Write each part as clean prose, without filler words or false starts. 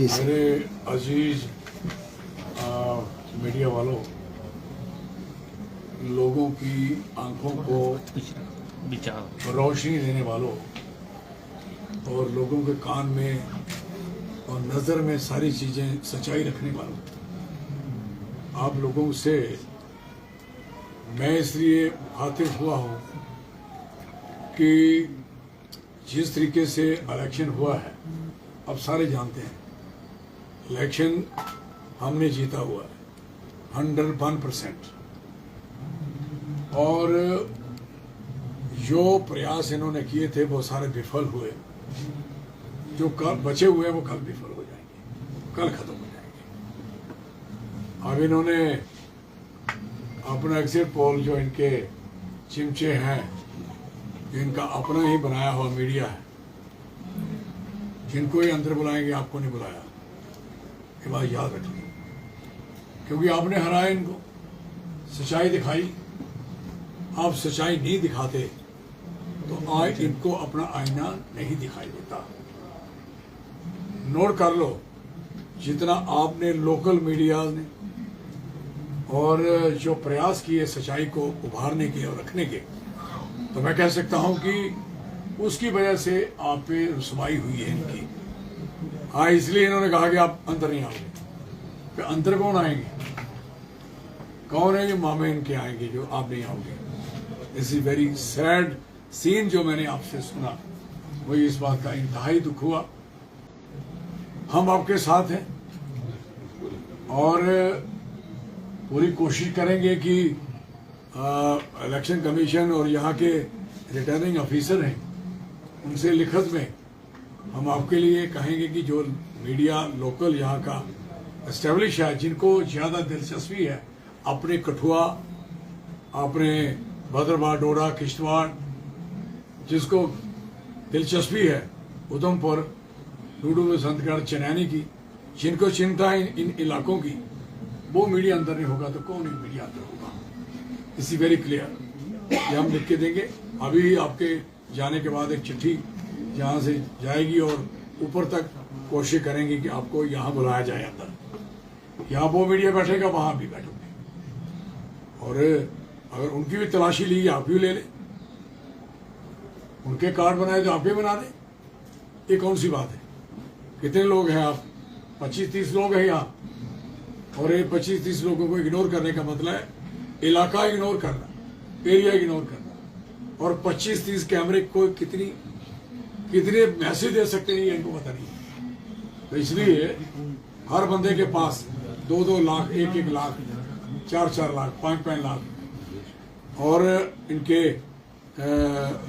मेरे अजीज मीडिया वालों, लोगों की आंखों को रोशनी देने वालों और लोगों के कान में और नज़र में सारी चीज़ें सच्चाई रखने वालों, आप लोगों से मैं इसलिए मुखातिब हुआ हूँ कि जिस तरीके से इलेक्शन हुआ है, अब सारे जानते हैं इलेक्शन हमने जीता हुआ है 101%। और जो प्रयास इन्होंने किए थे वो सारे विफल हुए। जो कल बचे हुए हैं वो कल विफल हो जाएंगे, कल खत्म हो जाएंगे। अब इन्होंने अपना एग्जिट पोल, जो इनके चिमचे हैं, इनका अपना ही बनाया हुआ मीडिया है, जिनको ही अंदर बुलाएंगे, आपको नहीं बुलाया, ये बात याद रखिए। क्योंकि आपने हराया इनको, सच्चाई दिखाई। आप सच्चाई नहीं दिखाते तो आज इनको अपना आईना नहीं दिखाई देता। नोट कर लो, जितना आपने लोकल मीडिया ने और जो प्रयास किए सच्चाई को उभारने के और रखने के, तो मैं कह सकता हूं कि उसकी वजह से आप पे रुसवाई हुई है इनकी। हाँ, इसलिए इन्होंने कहा कि आप अंदर नहीं आओगे। फिर अंदर कौन आएंगे? कौन है ये मामे इनके आएंगे जो आप नहीं आओगे? This is very sad scene जो मैंने आपसे सुना, वही इस बात का इंतहाई दुख हुआ। हम आपके साथ हैं और पूरी कोशिश करेंगे कि इलेक्शन कमीशन और यहाँ के रिटर्निंग ऑफिसर हैं, उनसे लिखत में हम आपके लिए कहेंगे कि जो मीडिया लोकल यहाँ का एस्टेब्लिश है, जिनको ज़्यादा दिलचस्पी है अपने कठुआ, अपने भद्रवाह, डोडा, किश्तवाड़, जिसको दिलचस्पी है उधमपुर, लूडू, बसंतगढ़, चनैनी की, जिनको चिंता है इन इलाकों की, वो मीडिया अंदर नहीं होगा तो कौन मीडिया अंदर होगा? इसी वेरी क्लियर, ये हम लिख के देंगे। अभी आपके जाने के बाद एक चिट्ठी यहाँ से जाएगी और ऊपर तक कोशिश करेंगे कि आपको यहाँ बुलाया जाए अंदर। यहाँ वो मीडिया बैठेगा, वहां भी बैठोगे, और अगर उनकी भी तलाशी ली, आप भी ले लें। उनके कार्ड बनाए तो आप भी बना दें। ये कौन सी बात है? कितने लोग हैं आप? 25-30 लोग हैं यहाँ, और ये 25-30 लोगों को इग्नोर करने का मतलब है इलाका इग्नोर करना, एरिया इग्नोर करना। और 25-30 कैमरे को कितने मैसेज दे सकते हैं ये इनको पता नहीं। तो इसलिए हर बंदे के पास 2-2 लाख, 1-1 लाख, 4-4 लाख, 5-5 लाख और इनके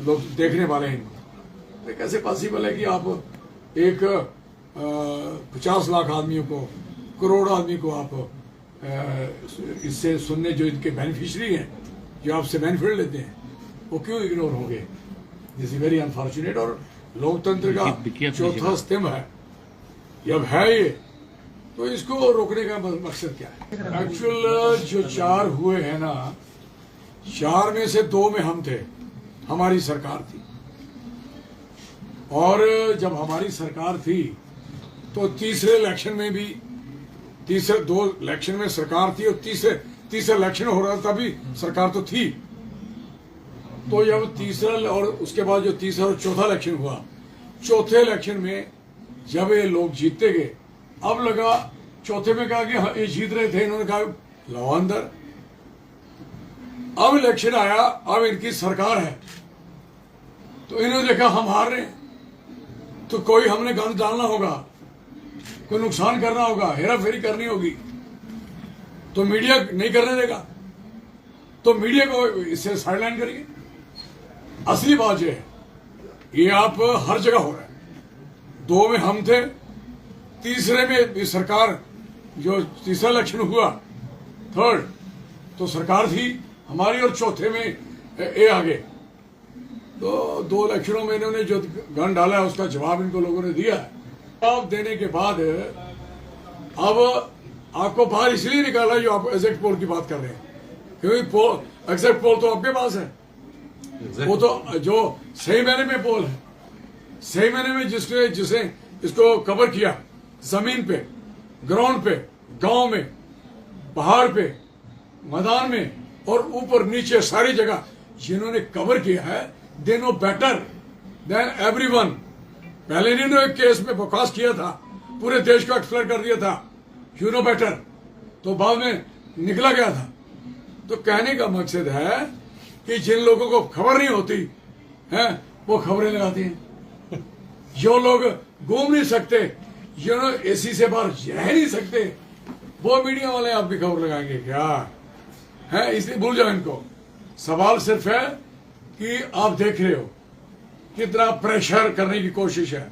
लोग देखने वाले हैं इनको। तो कैसे पॉसिबल है कि आप एक 50 लाख आदमियों को, करोड़ आदमी को आप इससे सुनने, जो इनके बेनिफिशरी हैं, जो आपसे बेनिफिट लेते हैं, वो क्यों इग्नोर होंगे? This is very unfortunate. और लोकतंत्र का चौथा स्तंभ है, जब है ये, तो इसको रोकने का मकसद क्या है? एक्चुअल जो 4 हुए हैं ना, 4 में से 2 में हम थे, हमारी सरकार थी। और जब हमारी सरकार थी तो तीसरे इलेक्शन में भी, तीसरे 2 इलेक्शन में सरकार थी और तीसरा इलेक्शन हो रहा था, तभी सरकार तो थी। तो जब तीसरा और उसके बाद जो तीसरा और चौथा इलेक्शन हुआ, चौथे इलेक्शन में जब ये लोग जीतते गए, अब लगा चौथे में कहा कि हाँ, ये जीत रहे थे, इन्होंने कहा लाओ अंदर। अब इलेक्शन आया, अब इनकी सरकार है, तो इन्होंने देखा हम हार रहे हैं, तो कोई हमने गंद डालना होगा, कोई नुकसान करना होगा, हेरा फेरी करनी होगी, तो मीडिया नहीं करने देगा, तो मीडिया को इससे साइडलाइन करिए। असली बात यह है, ये आप हर जगह हो रहा है। 2 में हम थे, तीसरे में भी सरकार, जो तीसरा इलेक्शन हुआ, थर्ड, तो सरकार थी हमारी, और चौथे में ये आ गए। तो 2 इलेक्शनों में इन्होंने जो गन डाला है, उसका जवाब इनको लोगों ने दिया है। जवाब देने के बाद अब आपको बाहर इसलिए निकाला जो आप एग्जिट पोल की बात कर रहे हैं, क्योंकि एग्जिट पोल तो आपके पास है। वो तो जो सही मैंने में पोल है, सही मैंने में जिसे इसको कवर किया, जमीन पे, ग्राउंड पे, गांव में, पहाड़ पे, मैदान में और ऊपर नीचे सारी जगह जिन्होंने कवर किया है, they know better than everyone. पहले इन्होंने एक केस में बकवास किया था, पूरे देश को एक्सप्लेन कर दिया था, यू नो बेटर, तो बाद में निकला गया था। तो कहने का मकसद है कि जिन लोगों को खबर नहीं होती है वो खबरें लगाते हैं। जो लोग घूम नहीं सकते, जो एसी से बाहर रह नहीं सकते, वो मीडिया वाले आपकी खबर लगाएंगे क्या है? इसलिए भूल जाओ इनको। सवाल सिर्फ है कि आप देख रहे हो कितना प्रेशर करने की कोशिश है।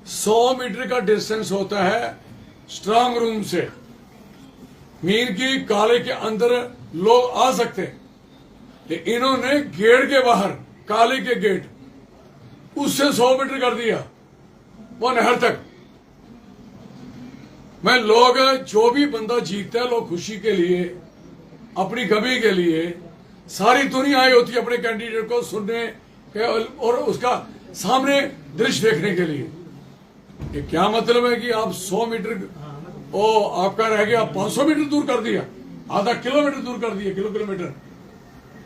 100 मीटर का डिस्टेंस होता है स्ट्रांग रूम से, मीन की काले के अंदर लोग आ सकते हैं, लेकिन इन्होंने गेट के बाहर, काले के गेट, उससे 100 मीटर कर दिया, वो नहर तक। मैं लोग, जो भी बंदा जीतता है, लोग खुशी के लिए, अपनी गमी के लिए, सारी दुनिया आई होती है अपने कैंडिडेट को सुनने के और उसका सामने दृश्य देखने के लिए। ये क्या मतलब है कि आप 100 मीटर, ओ आपका रह गया 500 मीटर दूर कर दिया, आधा किलोमीटर दूर कर दिया, किलोमीटर,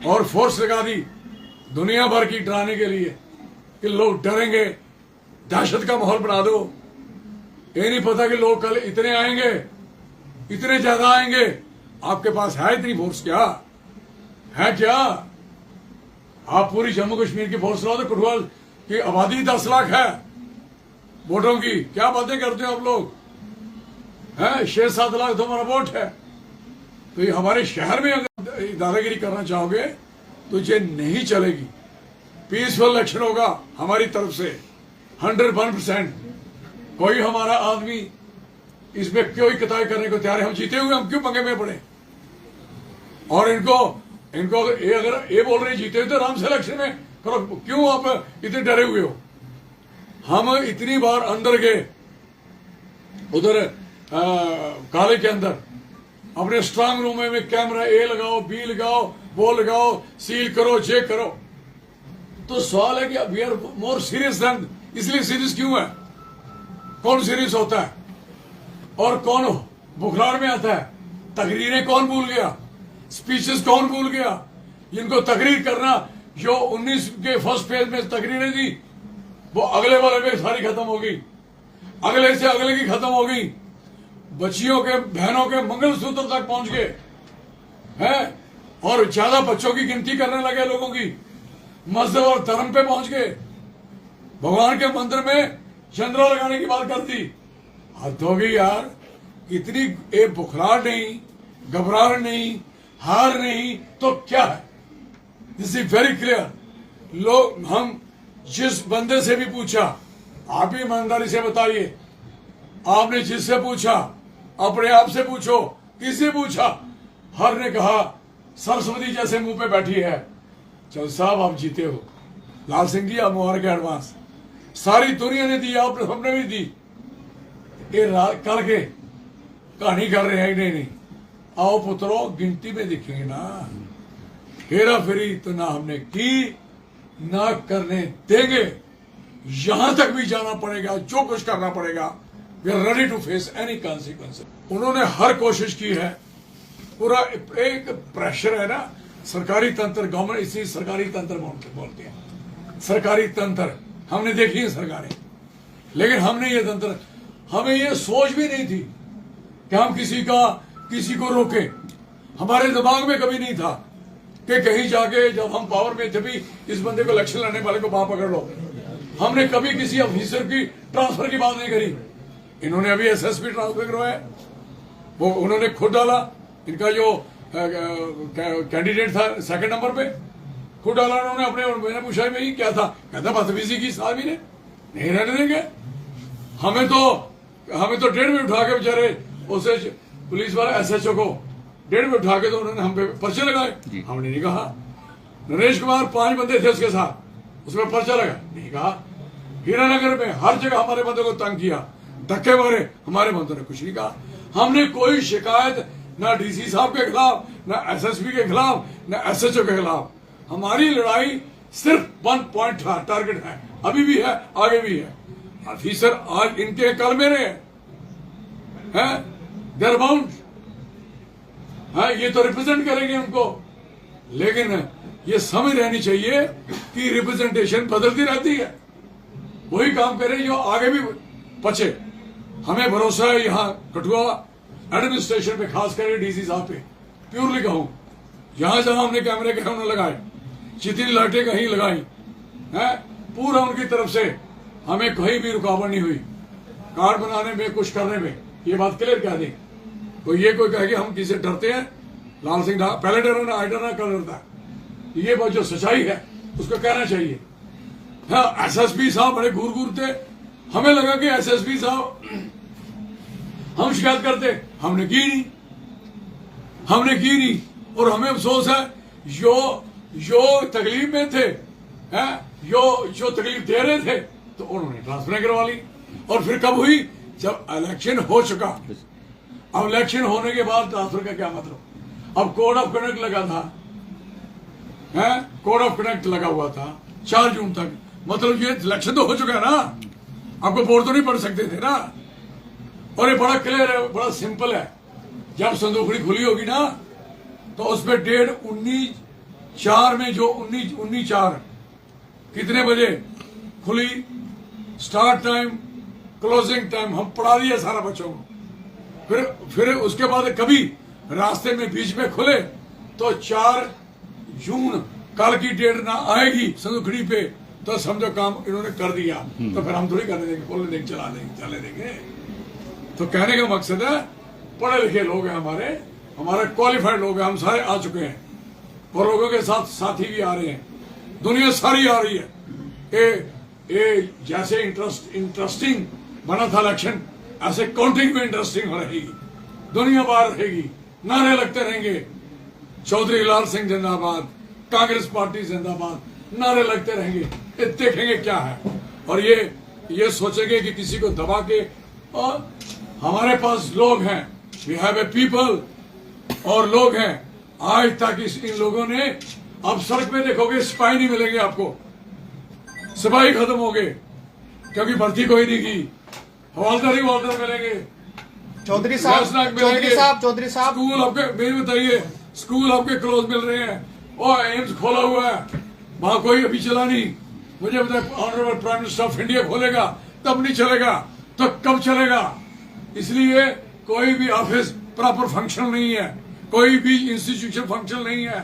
और फोर्स लगा दी दुनिया भर की डराने के लिए कि लोग डरेंगे, दहशत का माहौल बना दो। ये नहीं पता कि लोग कल इतने आएंगे, इतने ज्यादा आएंगे। आपके पास है इतनी फोर्स? क्या है? क्या आप पूरी जम्मू कश्मीर की फोर्स ला दो? कठुआ की आबादी 10 लाख है वोटों की, क्या बातें करते हो आप लोग? है 6-7 लाख तो हमारा वोट है। तो ये हमारे शहर में अगर दादागिरी करना चाहोगे तो ये नहीं चलेगी। पीसफुल इलेक्शन होगा हमारी तरफ से 101%। कोई हमारा आदमी इसमें कोई कताई करने को तैयार है। हम जीते हुए हम क्यों पंगे में पड़े? और इनको ये अगर ये बोल रहे जीते हुए तो आराम से इलेक्शन में करो, क्यों आप इतने डरे हुए हो? हम इतनी बार अंदर गए, उधर काले के अंदर, अपने स्ट्रांग रूम में कैमरा ए लगाओ, बी लगाओ, वो लगाओ, सील करो, चेक करो। तो सवाल है कि we are more serious then, इसलिए सीरियस क्यों है? कौन सीरियस होता है और कौन बुखलार में आता है? तकरीरें कौन भूल गया? स्पीचेस कौन भूल गया? जिनको तकरीर करना, जो 19 के फर्स्ट फेज में तकरीरें दी, वो अगले वाले में सारी खत्म हो गई, अगले से अगले की खत्म हो गई। बच्चियों के, बहनों के मंगलसूत्र तक पहुंच गए हैं, और ज्यादा बच्चों की गिनती करने लगे लोगों की, मजहब और धर्म पे पहुंच गए। भगवान के मंदिर में चंद्रा लगाने की बात कर दी। हद हो गई यार। इतनी ये बुखलाहट नहीं, घबराहट नहीं, हार नहीं तो क्या है? This is very clear. लोग, हम जिस बंदे से भी पूछा, आप ही ईमानदारी से बताइए, आपने जिससे पूछा, अपने आप से पूछो, किससे पूछा, हर ने कहा सरस्वती जैसे मुंह पे बैठी है, चल साहब आप जीते हो। लाल सिंह जी आप मुबारक है एडवांस। सारी दुनिया ने दी, आपने सबने भी दी। ये कल के कहानी कर रहे हैं? नहीं, आओ पुत्रों, गिनती में दिखेंगे ना। हेरा फेरी तो ना हमने की, ना करने देंगे। यहां तक भी जाना पड़ेगा, जो कुछ करना पड़ेगा। We are ready to face any consequence. उन्होंने हर कोशिश की है। पूरा एक प्रेशर है ना, सरकारी तंत्र, गवर्नमेंट, इसी सरकारी तंत्र बोलते हैं। सरकारी तंत्र हमने देखी है सरकारें, लेकिन हमने ये तंत्र, हमें ये सोच भी नहीं थी कि हम किसी को रोकें। हमारे दिमाग में कभी नहीं था कि कहीं जाके, जब हम पावर में थे भी, इस बंदे को इलेक्शन लड़ने वाले को वहां पकड़ लो। हमने कभी किसी ऑफिसर की ट्रांसफर की बात नहीं करी। इन्होंने अभी एसएसपी ट्रांसफर करवाया, वो उन्होंने खुद डाला। इनका जो कैंडिडेट था 2nd नंबर पे, खुद डाला उन्होंने अपने। और मैंने पूछा भाई क्या था? कहता बदतमीजी की साहब ने, नहीं रहने देंगे। हमें तो 1.5 में उठा के बेचारे उसे पुलिस वाले एसएचओ को 1.5 में उठा के तो उन्होंने हम पे पर्चे लगाए। हमने नहीं कहा। नरेश कुमार 5 बंदे थे उसके साथ, उसमें पर्चा लगा, नहीं कहा। हीरानगर में हर जगह हमारे बंदों को तंग किया, धक्के मारे, हमारे बंदों ने कुछ नहीं कहा। हमने कोई शिकायत ना डीसी साहब के खिलाफ, ना एसएसपी के खिलाफ, ना एसएचओ के खिलाफ। हमारी लड़ाई सिर्फ 1 पॉइंट था, टारगेट है, अभी भी है, आगे भी है। ऑफिसर आज इनके, कल मेरे हैं। है, दे आर बाउंड है, ये तो रिप्रेजेंट करेंगे उनको। लेकिन ये समझ रहनी चाहिए कि रिप्रेजेंटेशन बदलती रहती है, वही काम करे जो आगे भी बचे। हमें भरोसा है यहाँ कठुआ एडमिनिस्ट्रेशन पे, खास करके डीसी साहब पे प्योरली कहूं, जहां जहां हमने कैमरे के हमने लगाए, जितनी लाइटें कहीं लगाई है, पूरा उनकी तरफ से हमें कहीं भी रुकावट नहीं हुई कार्ड बनाने में, कुछ करने में। ये बात क्लियर कह दें। तो ये कोई कहे कि हम किसी डरते हैं, लाल सिंह पहले डरना, आई डरना, कल डरता है। ये बात जो सच्चाई है उसको कहना चाहिए। हाँ, एसएसपी साहब बड़े घूर घूर थे, हमें लगा कि एसएसपी साहब हम शिकायत करते, हमने की नहीं, हमने की नहीं। और हमें अफसोस है जो तकलीफ में थे, हैं, जो तकलीफ दे रहे थे, तो उन्होंने ट्रांसफर करवा ली। और फिर कब हुई? जब इलेक्शन हो चुका। अब इलेक्शन होने के बाद ट्रांसफर का क्या मतलब? अब कोड ऑफ कंडक्ट लगा था, है, कोड ऑफ कंडक्ट लगा हुआ था 4 जून तक। मतलब ये इलेक्शन तो हो चुका है ना, आपको वोट तो नहीं पड़ सकते थे ना। और ये बड़ा क्लियर है, बड़ा सिंपल है। जब संदूकड़ी खुली होगी ना, तो उसमें डेट 19/4 में, जो 19/4 कितने बजे खुली, स्टार्ट टाइम, क्लोजिंग टाइम, हम पढ़ा दिया सारा बच्चों को। फिर उसके बाद कभी रास्ते में बीच में खुले तो 4 जून कल की डेट ना आएगी संदूकड़ी पे, तो समझो काम इन्होंने कर दिया। तो फिर हम थोड़ी करने देंगे, बोलने देंगे, चले देंगे। तो कहने का मकसद है, पढ़े लिखे लोग हैं हमारे क्वालिफाइड लोग हैं, हम सारे आ चुके हैं, और लोगों के साथ साथी भी आ रहे हैं, दुनिया सारी आ रही है। जैसे इंटरेस्टिंग बना था इलेक्शन, ऐसे काउंटिंग में इंटरेस्टिंग रहेगी, दुनिया बाहर रहेगी, नारे लगते रहेंगे, चौधरी लाल सिंह जिंदाबाद, कांग्रेस पार्टी जिंदाबाद, नारे लगते रहेंगे। देखेंगे क्या है, और ये सोचेंगे कि किसी को दबा के। और हमारे पास लोग हैं, वी हैव ए पीपल, और लोग हैं। आज तक इन लोगों ने, अब सड़क में देखोगे सिपाही नहीं मिलेंगे आपको, सिपाही खत्म हो गए, क्योंकि भर्ती कोई नहीं की। हवलदार मिलेंगे, चौधरी साहब, स्कूल आपके, मेरी बताइए, स्कूल आपके क्लोज मिल रहे हैं, और एम्स खोला हुआ है, वहां कोई अभी चला नहीं। मुझे बताए, honourable prime minister of India खोलेगा तब नहीं चलेगा, तो कब चलेगा? इसलिए कोई भी ऑफिस प्रॉपर फंक्शन नहीं है, कोई भी इंस्टीट्यूशन फंक्शन नहीं है,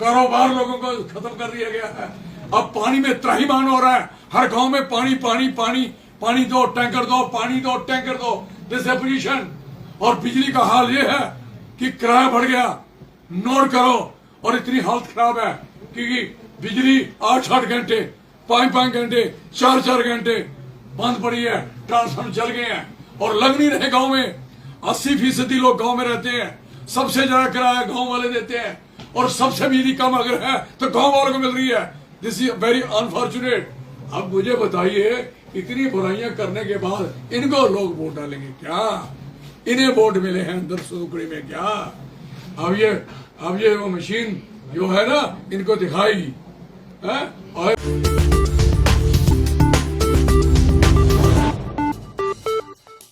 कारोबार लोगों को खत्म कर दिया गया है। अब पानी में त्राहिमाम हो रहा है, हर गांव में पानी पानी पानी पानी दो, टैंकर दो, पानी दो, टैंकर दो, दिस है पोजीशन। और बिजली का हाल ये है कि किराया बढ़ गया, नोट करो, और इतनी हालत खराब है कि बिजली 8-8 घंटे, 5-5 घंटे, 4-4 घंटे बंद पड़ी है, ट्रांसफार्मर जल गए हैं, और लग नहीं रहे गांव में। 80% लोग गांव में रहते हैं, सबसे ज्यादा किराया गांव वाले देते हैं, और सबसे बिजली कम अगर है तो गांव वालों को मिल रही है। This is very unfortunate. अब मुझे बताइए, इतनी बुराइयां करने के बाद इनको लोग वोट डालेंगे क्या? इन्हें वोट मिले हैं अंदर संदूकड़ी में क्या? अब ये वो मशीन जो है ना, इनको दिखाएगी, है? और